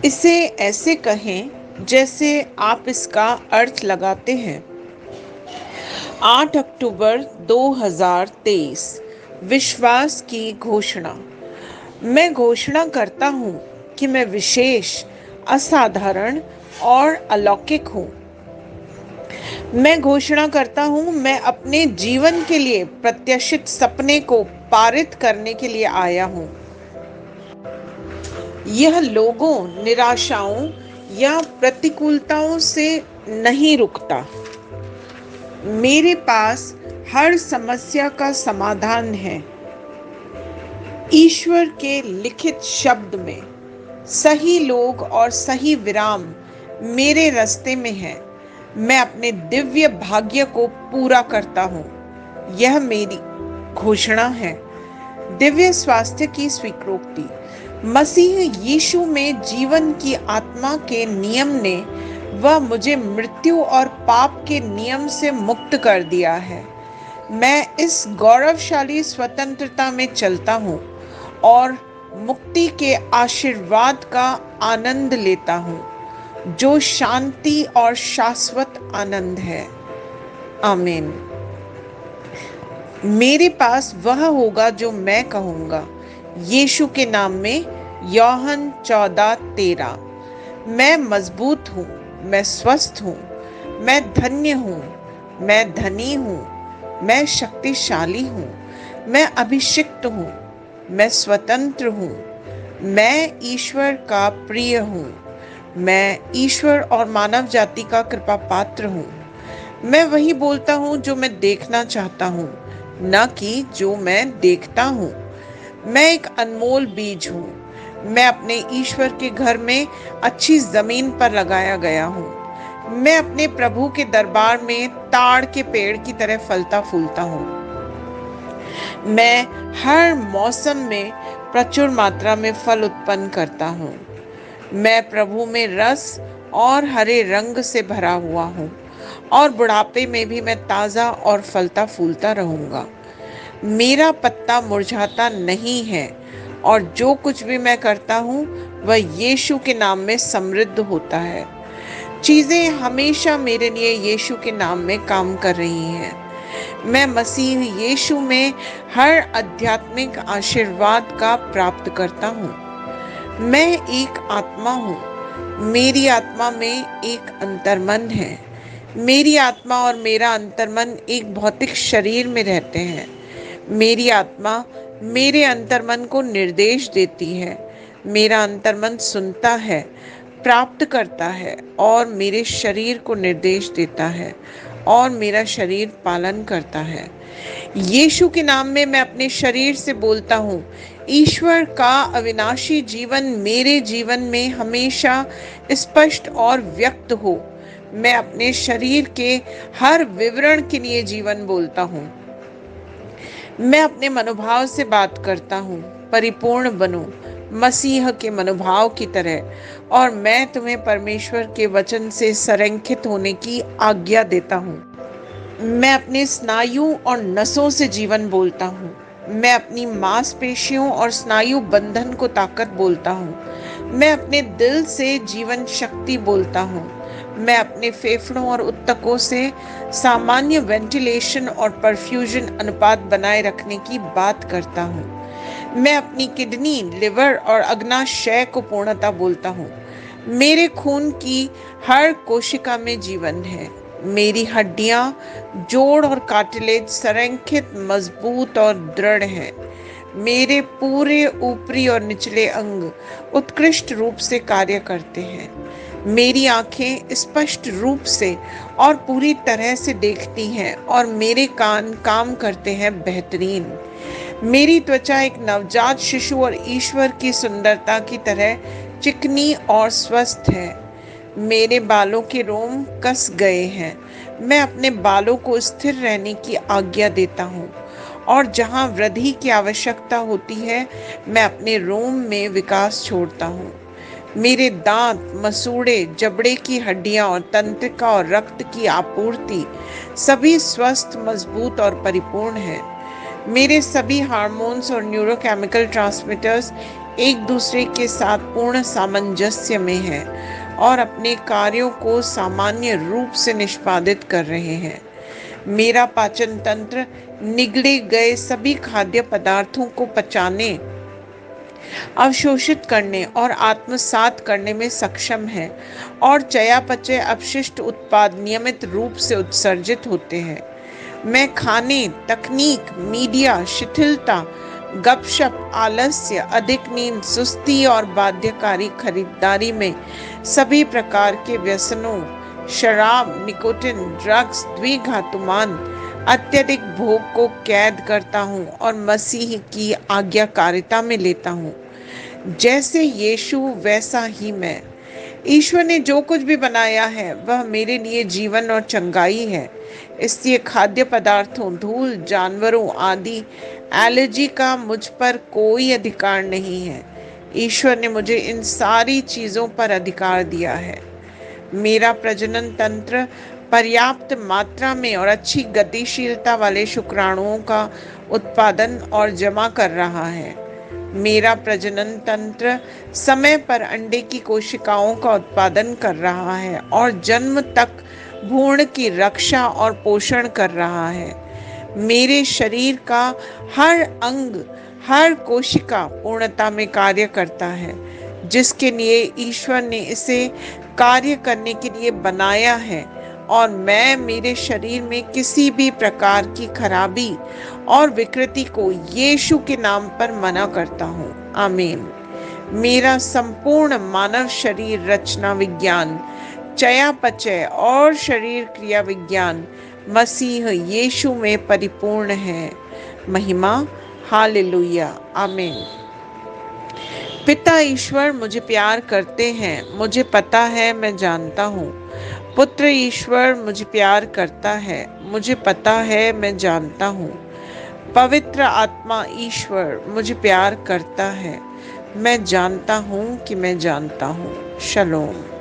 इसे ऐसे कहें जैसे आप इसका अर्थ लगाते हैं। 8 अक्टूबर 2023। विश्वास की घोषणा। मैं घोषणा करता हूँ कि मैं विशेष, असाधारण और अलौकिक हूँ। मैं घोषणा करता हूँ मैं अपने जीवन के लिए प्रत्याशित सपने को पारित करने के लिए आया हूँ। यह लोगों, निराशाओं या प्रतिकूलताओं से नहीं रुकता। मेरे पास हर समस्या का समाधान है। ईश्वर के लिखित शब्द में सही लोग और सही विराम मेरे रास्ते में है। मैं अपने दिव्य भाग्य को पूरा करता हूँ। यह मेरी घोषणा है। दिव्य स्वास्थ्य की स्वीकृति। मसीह यीशु में जीवन की आत्मा के नियम ने वह मुझे मृत्यु और पाप के नियम से मुक्त कर दिया है। मैं इस गौरवशाली स्वतंत्रता में चलता हूँ और मुक्ति के आशीर्वाद का आनंद लेता हूँ, जो शांति और शाश्वत आनंद है। आमीन। मेरे पास वह होगा जो मैं कहूँगा। यीशु के नाम में। यूहन्ना 14:13। मैं मजबूत हूँ, मैं स्वस्थ हूँ, मैं धन्य हूँ, मैं धनी हूँ, मैं शक्तिशाली हूँ, मैं अभिषिक्त हूँ, मैं स्वतंत्र हूँ, मैं ईश्वर का प्रिय हूँ, मैं ईश्वर और मानव जाति का कृपा पात्र हूँ। मैं वही बोलता हूँ जो मैं देखना चाहता हूँ, न कि जो मैं देखता हूँ। मैं एक अनमोल बीज हूँ। मैं अपने ईश्वर के घर में अच्छी जमीन पर लगाया गया हूँ। मैं अपने प्रभु के दरबार में ताड़ के पेड़ की तरह फलता फूलता हूँ। मैं हर मौसम में प्रचुर मात्रा में फल उत्पन्न करता हूँ। मैं प्रभु में रस और हरे रंग से भरा हुआ हूँ और बुढ़ापे में भी मैं ताजा और फलता फूलता रहूंगा। मेरा पत्ता मुरझाता नहीं है और जो कुछ भी मैं करता हूँ वह यीशु के नाम में समृद्ध होता है। चीजें हमेशा मेरे लिए यीशु के नाम में काम कर रही हैं। मैं मसीह यीशु में हर आध्यात्मिक आशीर्वाद का प्राप्त करता हूँ। मैं एक आत्मा हूँ। मेरी आत्मा में एक अंतर्मन है। मेरी आत्मा और मेरा अंतर्मन एक भौतिक शरीर में रहते हैं। मेरी आत्मा मेरे अंतर्मन को निर्देश देती है। मेरा अंतर्मन सुनता है, प्राप्त करता है और मेरे शरीर को निर्देश देता है और मेरा शरीर पालन करता है। यीशु के नाम में मैं अपने शरीर से बोलता हूँ, ईश्वर का अविनाशी जीवन मेरे जीवन में हमेशा स्पष्ट और व्यक्त हो। मैं अपने शरीर के हर विवरण के लिए जीवन बोलता हूँ। मैं अपने मनोभाव से बात करता हूँ, परिपूर्ण बनो मसीह के मनोभाव की तरह, और मैं तुम्हें परमेश्वर के वचन से संरेखित होने की आज्ञा देता हूँ। मैं अपने स्नायु और नसों से जीवन बोलता हूँ। मैं अपनी मांसपेशियों और स्नायु बंधन को ताकत बोलता हूँ। मैं अपने दिल से जीवन शक्ति बोलता हूँ। मैं अपने फेफड़ों और ऊतकों से सामान्य वेंटिलेशन और परफ्यूजन अनुपात बनाए रखने की बात करता हूँ। मैं अपनी किडनी, लिवर और अग्नाशय को पूर्णता बोलता हूँ। मेरे खून की हर कोशिका में जीवन है। मेरी हड्डियां, जोड़ और कार्टिलेज संरेखित, मजबूत और दृढ़ हैं। मेरे पूरे ऊपरी और निचले अंग उत्कृष्ट रूप से कार्य करते हैं। मेरी आंखें स्पष्ट रूप से और पूरी तरह से देखती हैं और मेरे कान काम करते हैं बेहतरीन। मेरी त्वचा एक नवजात शिशु और ईश्वर की सुंदरता की तरह चिकनी और स्वस्थ है। मेरे बालों के रोम कस गए हैं। मैं अपने बालों को स्थिर रहने की आज्ञा देता हूँ और जहाँ वृद्धि की आवश्यकता होती है मैं अपने रोम में विकास छोड़ता हूँ। मेरे दांत, मसूड़े, जबड़े की हड्डियां और तंत्रिका और रक्त की आपूर्ति सभी स्वस्थ, मजबूत और परिपूर्ण है। मेरे सभी हार्मोन्स और न्यूरोकेमिकल ट्रांसमीटर्स एक दूसरे के साथ पूर्ण सामंजस्य में हैं और अपने कार्यों को सामान्य रूप से निष्पादित कर रहे हैं। मेरा पाचन तंत्र निगले गए सभी खाद्य पदार्थों को पचाने, अवशोषित करने और आत्मसात करने में सक्षम है और चयापचय अपशिष्ट उत्पाद नियमित रूप से उत्सर्जित होते हैं। मैं खाने, तकनीक, मीडिया, शिथिलता, गपशप, आलस्य, अधिक नींद, सुस्ती और बाध्यकारी खरीदारी में सभी प्रकार के व्यसनों, शराब, निकोटिन, ड्रग्स, द्विघातुमान, अत्यधिक भोग को कैद करता हूँ और मसीह की आज्ञाकारिता में लेता हूँ। जैसे यीशु वैसा ही मैं। ईश्वर ने जो कुछ भी बनाया है वह मेरे लिए जीवन और चंगाई है। इसलिए खाद्य पदार्थों, धूल, जानवरों आदि एलर्जी का मुझ पर कोई अधिकार नहीं है। ईश्वर ने मुझे इन सारी चीजों पर अधिकार दिया है। मेरा प्रजनन तंत्र पर्याप्त मात्रा में और अच्छी गतिशीलता वाले शुक्राणुओं का उत्पादन और जमा कर रहा है। मेरा प्रजनन तंत्र समय पर अंडे की कोशिकाओं का उत्पादन कर रहा है और जन्म तक भ्रूण की रक्षा और पोषण कर रहा है। मेरे शरीर का हर अंग, हर कोशिका पूर्णता में कार्य करता है, जिसके लिए ईश्वर ने इसे कार्य करने के लिए बनाया है। और मैं मेरे शरीर में किसी भी प्रकार की खराबी और विकृति को यीशु के नाम पर मना करता हूँ। आमीन। मेरा संपूर्ण मानव शरीर रचना विज्ञान, चयापचय और शरीर क्रिया विज्ञान मसीह यीशु में परिपूर्ण है। महिमा, हालेलुया, आमीन। पिता ईश्वर मुझे प्यार करते हैं, मुझे पता है, मैं जानता हूँ। पुत्र ईश्वर मुझे प्यार करता है, मुझे पता है, मैं जानता हूँ। पवित्र आत्मा ईश्वर मुझे प्यार करता है, मैं जानता हूँ कि मैं जानता हूँ। शलोम।